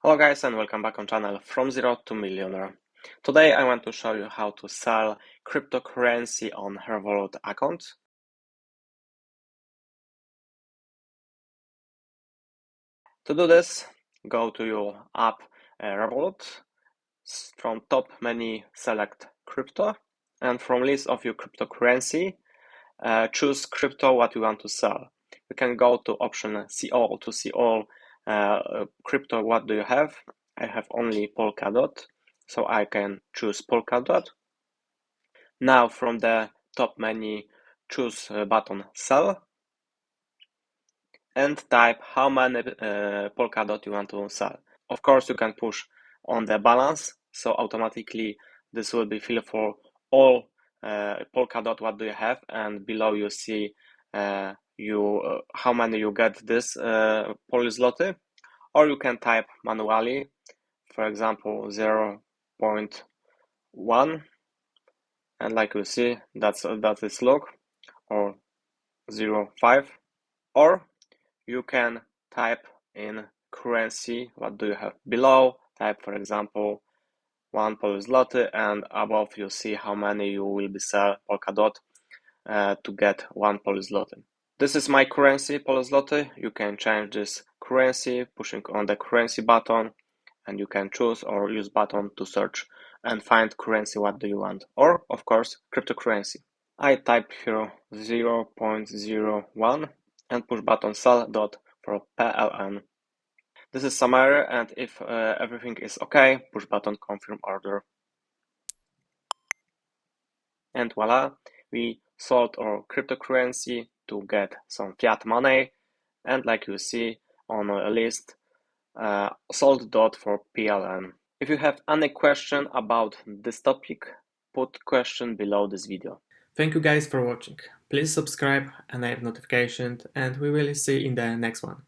Hello guys and welcome back on channel From Zero to Millionaire. Today I want to show you how to sell cryptocurrency on Revolut account. To do this, go to your app Revolut. From top menu select crypto, and from list of your cryptocurrency choose crypto what you want to sell. You can go to option see all to see all crypto. What do you have? I have only Polkadot, so I can choose Polkadot. Now from the top menu choose button sell and type how many Polkadot you want to sell. Of course you can push on the balance, so automatically this will be filled for all Polkadot what do you have, and below you see how many you get this Polish zloty, or you can type manually, for example 0.1, and like you see that is log, or 0.5, or you can type in currency what do you have below, type for example 1 Polish zloty, and above you see how many you will be sell Polkadot to get 1 Polish zloty. This is my currency, Polish zloty. You can change this currency pushing on the currency button, and you can choose or use button to search and find currency what do you want, or of course cryptocurrency. I type here 0.01 and push button sell dot for PLN. This is summary, and if everything is okay, push button confirm order. And voila, we sold our cryptocurrency to get some fiat money, and like you see on a list, sold dot for PLN. If you have any question about this topic, put question below this video. Thank you guys for watching. Please subscribe, enable notifications, and we will see you in the next one.